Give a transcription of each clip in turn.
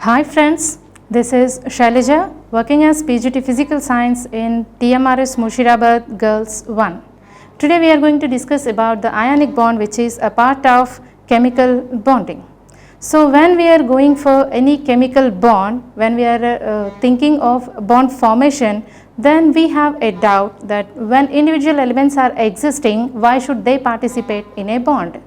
Hi friends, this is Shailaja working as PGT Physical Science in TMRS Murshidabad Girls 1. Today we are going to discuss about the ionic bond, which is a part of chemical bonding. So when we are going for any chemical bond, when we are thinking of bond formation, then we have a doubt that when individual elements are existing, why should they participate in a bond?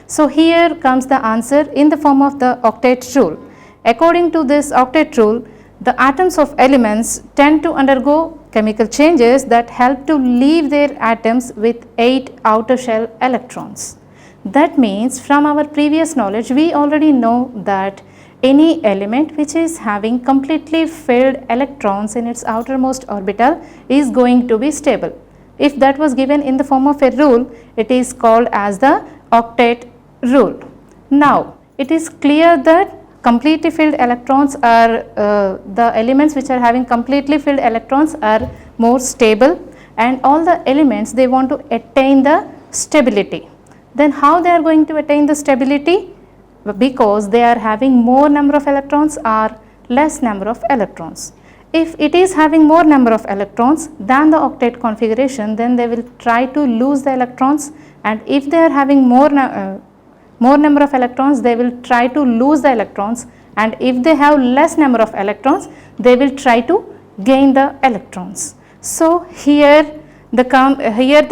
So here comes the answer in the form of the octet rule. According to this octet rule, the atoms of elements tend to undergo chemical changes that help to leave their atoms with 8 outer shell electrons. That means from our previous knowledge, we already know that any element which is having completely filled electrons in its outermost orbital is going to be stable. If that was given in the form of a rule, it is called as the octet rule. Now, it is clear that completely filled electrons are the elements which are having completely filled electrons are more stable, and all the elements they want to attain the stability. Then how they are going to attain the stability? Because they are having more number of electrons or less number of electrons. If it is having more number of electrons than the octet configuration, then they will try to lose the electrons, and if they are having more number of electrons, they will try to lose the electrons, and if they have less number of electrons, they will try to gain the electrons. So here the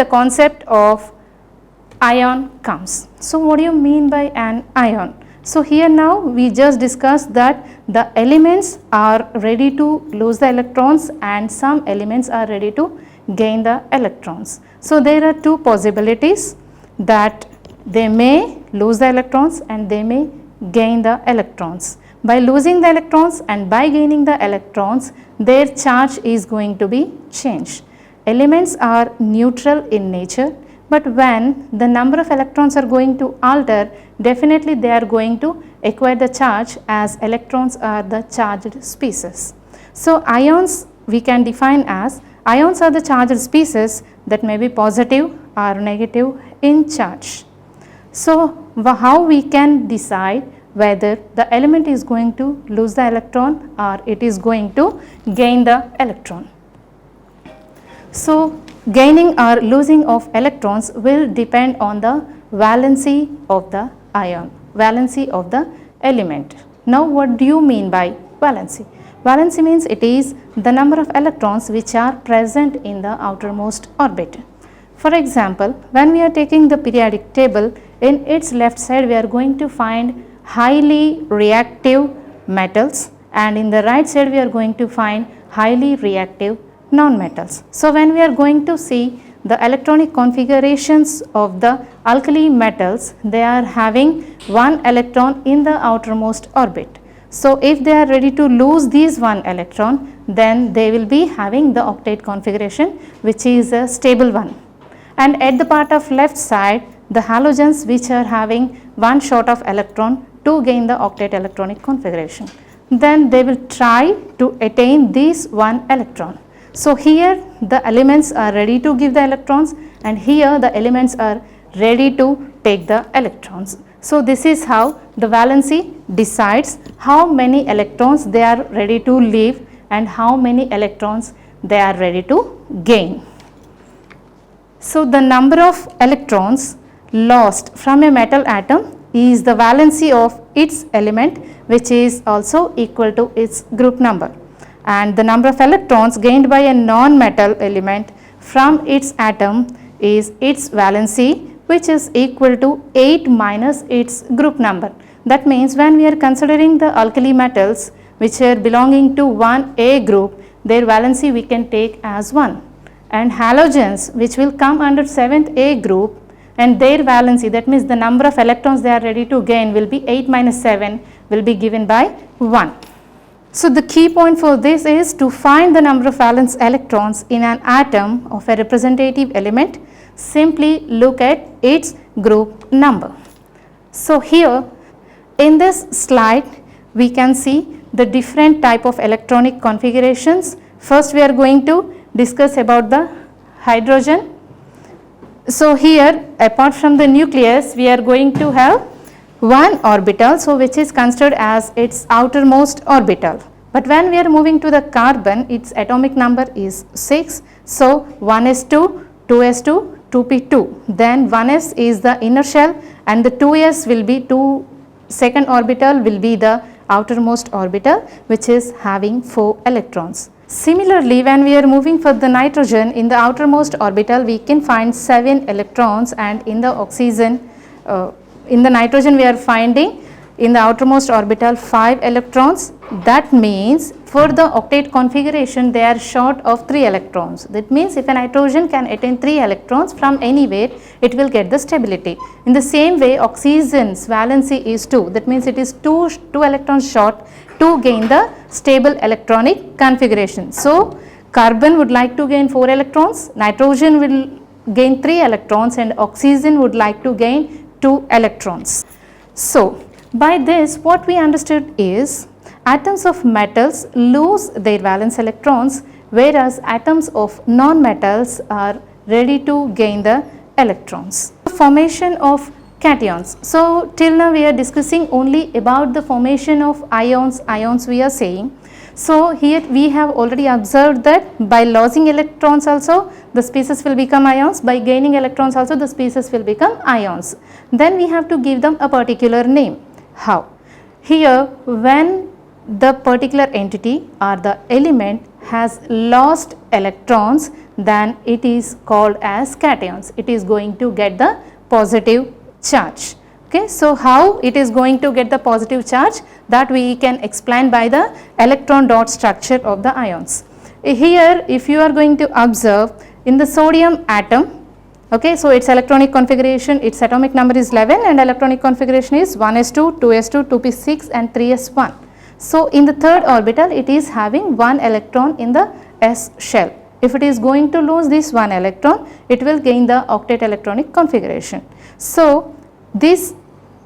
concept of ion comes. So what do you mean by an ion? So here now we just discussed that the elements are ready to lose the electrons and some elements are ready to gain the electrons. So there are two possibilities, that they may lose the electrons and they may gain the electrons. By losing the electrons and by gaining the electrons, their charge is going to be changed. Elements are neutral in nature, but when the number of electrons are going to alter, definitely they are going to acquire the charge, as electrons are the charged species. So ions we can define as, ions are the charged species that may be positive or negative in charge. So how we can decide whether the element is going to lose the electron or it is going to gain the electron? So gaining or losing of electrons will depend on the valency of the ion, valency of the element. Now what do you mean by valency? Valency means it is the number of electrons which are present in the outermost orbit. For example, when we are taking the periodic table, in its left side we are going to find highly reactive metals, and in the right side we are going to find highly reactive non-metals. So when we are going to see the electronic configurations of the alkali metals, they are having one electron in the outermost orbit. So if they are ready to lose these one electron, then they will be having the octet configuration, which is a stable one. And at the part of left side, the halogens which are having one short of electron to gain the octet electronic configuration, then they will try to attain this one electron. So here the elements are ready to give the electrons, and here the elements are ready to take the electrons. So this is how the valency decides how many electrons they are ready to leave and how many electrons they are ready to gain. So the number of electrons lost from a metal atom is the valency of its element, which is also equal to its group number, and the number of electrons gained by a non-metal element from its atom is its valency, which is equal to 8 minus its group number. That means when we are considering the alkali metals which are belonging to 1A group, their valency we can take as 1, and halogens which will come under 7th A group, and their valency, that means the number of electrons they are ready to gain, will be 8 minus 7 will be given by 1. So the key point for this is to find the number of valence electrons in an atom of a representative element, simply look at its group number. So here in this slide we can see the different type of electronic configurations. First we are going to discuss about the hydrogen. So here apart from the nucleus we are going to have one orbital, so which is considered as its outermost orbital. But when we are moving to the carbon, its atomic number is 6. So 1s2, 2s2, 2p2. Then 1s is the inner shell and the 2s will be second orbital will be the outermost orbital, which is having 4 electrons. Similarly, when we are moving for the nitrogen, in the outermost orbital we can find 7 electrons, and in the oxygen, in the nitrogen we are finding in the outermost orbital 5 electrons. That means for the octet configuration they are short of 3 electrons. That means if a nitrogen can attain 3 electrons from anywhere, it will get the stability. In the same way, oxygen's valency is 2. That means it is 2 electrons short to gain the stable electronic configuration. So carbon would like to gain 4 electrons, nitrogen will gain 3 electrons, and oxygen would like to gain 2 electrons. So by this what we understood is atoms of metals lose their valence electrons, whereas atoms of non-metals are ready to gain the electrons. Formation of cations. So till now we are discussing only about the formation of ions we are saying. So here we have already observed that by losing electrons also the species will become ions, by gaining electrons also the species will become ions. Then we have to give them a particular name. How? Here when the particular entity or the element has lost electrons, then it is called as cations. It is going to get the positive charge. Okay, so how it is going to get the positive charge, that we can explain by the electron dot structure of the ions. Here if you are going to observe in the sodium atom, okay, so its electronic configuration, its atomic number is 11 and electronic configuration is 1s2, 2s2, 2p6 and 3s1. So in the third orbital it is having 1 electron in the s shell. If it is going to lose this 1 electron, it will gain the octet electronic configuration. So this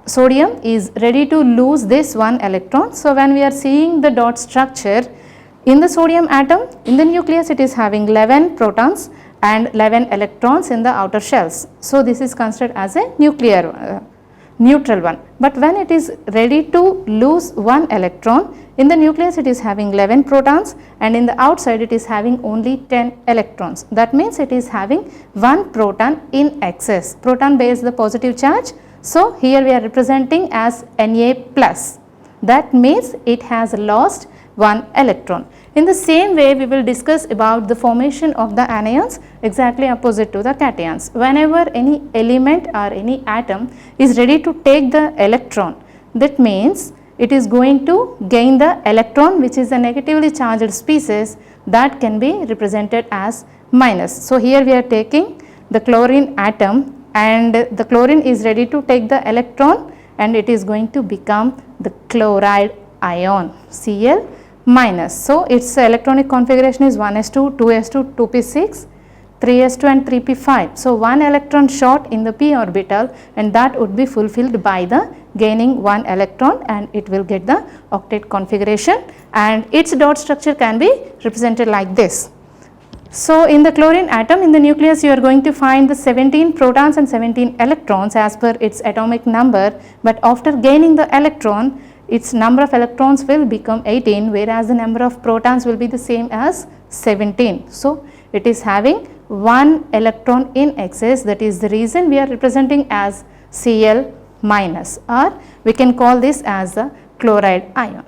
sodium is ready to lose this 1 electron. So when we are seeing the dot structure in the sodium atom, in the nucleus it is having 11 protons and 11 electrons in the outer shells. So this is considered as a neutral one. But when it is ready to lose 1 electron, in the nucleus it is having 11 protons and in the outside it is having only 10 electrons. That means it is having 1 proton in excess. Proton bears the positive charge. So here we are representing as Na plus. That means it has lost 1 electron. In the same way we will discuss about the formation of the anions exactly opposite to the cations. Whenever any element or any atom is ready to take the electron, that means it is going to gain the electron, which is a negatively charged species, that can be represented as minus. So here we are taking the chlorine atom and the chlorine is ready to take the electron and it is going to become the chloride ion, Cl minus. So its electronic configuration is 1s2, 2s2, 2p6, 3s2 and 3p5. So 1 electron short in the p orbital, and that would be fulfilled by the gaining 1 electron, and it will get the octet configuration, and its dot structure can be represented like this. So in the chlorine atom, in the nucleus you are going to find the 17 protons and 17 electrons as per its atomic number, but after gaining the electron, its number of electrons will become 18, whereas the number of protons will be the same as 17. So it is having 1 electron in excess. That is the reason we are representing as Cl minus, or we can call this as the chloride ion.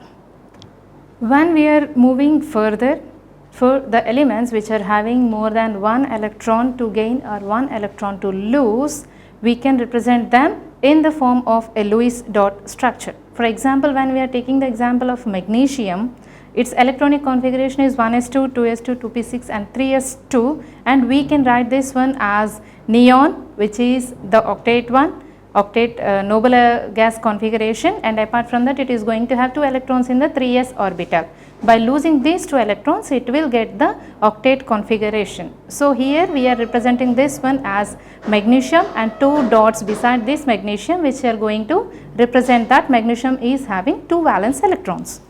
When we are moving further, for the elements which are having more than 1 electron to gain or 1 electron to lose, we can represent them in the form of a Lewis dot structure. For example, when we are taking the example of magnesium, its electronic configuration is 1s2, 2s2, 2p6 and 3s2, and we can write this one as neon, which is the octet one, octet noble gas configuration, and apart from that it is going to have 2 electrons in the 3s orbital. By losing these 2 electrons, it will get the octet configuration. So here we are representing this one as magnesium and 2 dots beside this magnesium, which are going to represent that magnesium is having 2 valence electrons.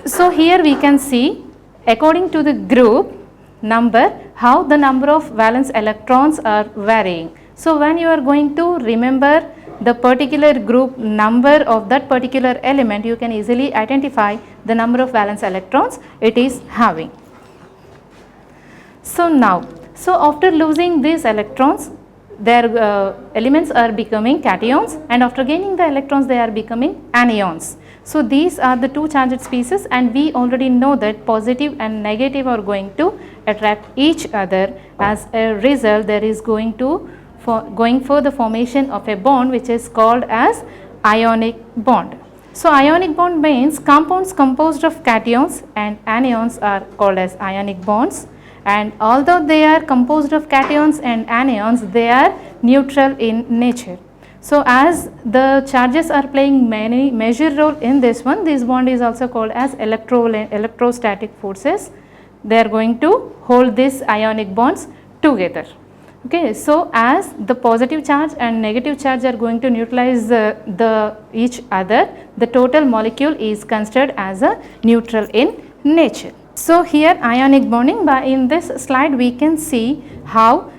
So here we can see according to the group number how the number of valence electrons are varying. So when you are going to remember the particular group number of that particular element, you can easily identify the number of valence electrons it is having. So now, so after losing these electrons, their elements are becoming cations, and after gaining the electrons they are becoming anions. So these are the two charged species, and we already know that positive and negative are going to attract each other. As a result, there is going for the formation of a bond which is called as ionic bond. So ionic bond means compounds composed of cations and anions are called as ionic bonds, and although they are composed of cations and anions, they are neutral in nature. So as the charges are playing many major role in this one, this bond is also called as electrostatic forces. They are going to hold these ionic bonds together. Okay, so as the positive charge and negative charge are going to neutralize each other, the total molecule is considered as a neutral in nature. So here ionic bonding, by in this slide we can see how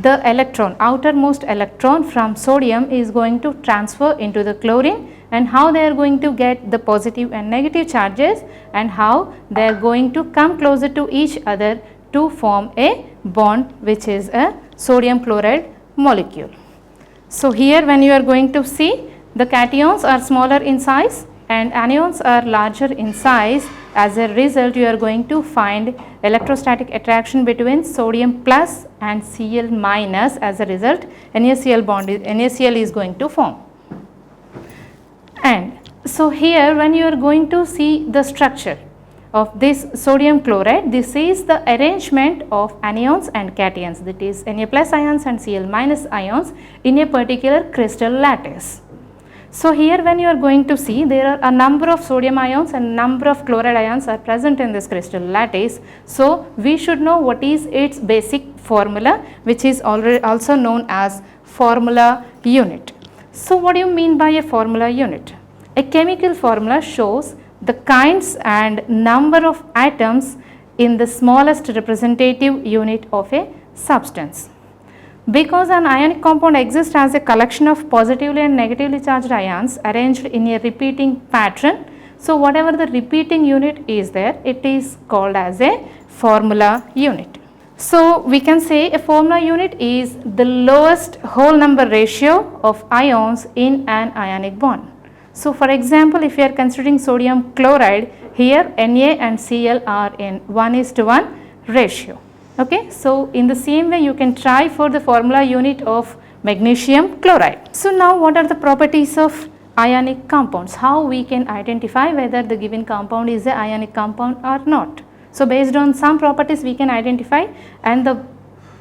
the electron, outermost electron from sodium is going to transfer into the chlorine, and how they are going to get the positive and negative charges, and how they are going to come closer to each other to form a bond which is a sodium chloride molecule. So here when you are going to see, the cations are smaller in size and anions are larger in size. As a result, you are going to find electrostatic attraction between sodium plus and Cl minus. As a result, NaCl is going to form. And so here when you are going to see the structure of this sodium chloride, this is the arrangement of anions and cations, that is Na plus ions and Cl minus ions in a particular crystal lattice. So here when you are going to see, there are a number of sodium ions and number of chloride ions are present in this crystal lattice. So we should know what is its basic formula, which is also known as formula unit. So what do you mean by a formula unit? A chemical formula shows the kinds and number of atoms in the smallest representative unit of a substance. Because an ionic compound exists as a collection of positively and negatively charged ions arranged in a repeating pattern, so whatever the repeating unit is there, it is called as a formula unit. So we can say a formula unit is the lowest whole number ratio of ions in an ionic bond. So for example, if you are considering sodium chloride, here Na and Cl are in 1:1 ratio. Okay, so in the same way you can try for the formula unit of magnesium chloride. So now what are the properties of ionic compounds? How we can identify whether the given compound is an ionic compound or not? So based on some properties we can identify, and the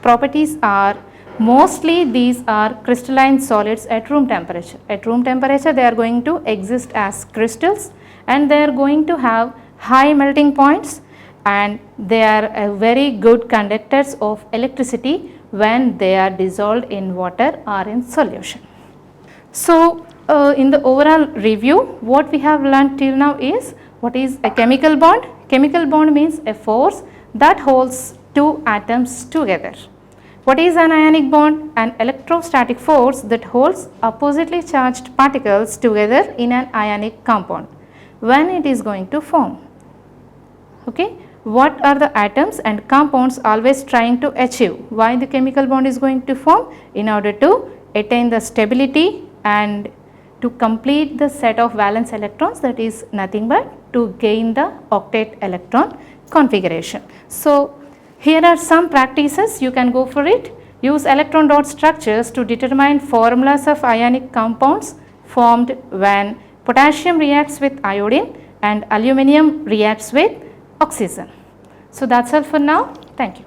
properties are mostly these are crystalline solids at room temperature. At room temperature they are going to exist as crystals, and they are going to have high melting points, and they are very good conductors of electricity when they are dissolved in water or in solution. So in the overall review, what we have learned till now is what is a chemical bond. Chemical bond means a force that holds two atoms together. What is an ionic bond? An electrostatic force that holds oppositely charged particles together in an ionic compound when it is going to form. Okay. What are the atoms and compounds always trying to achieve? Why the chemical bond is going to form? In order to attain the stability and to complete the set of valence electrons, that is nothing but to gain the octet electron configuration. So here are some practices, you can go for it. Use electron dot structures to determine formulas of ionic compounds formed when potassium reacts with iodine and aluminum reacts with oxygen. So that's all for now. Thank you.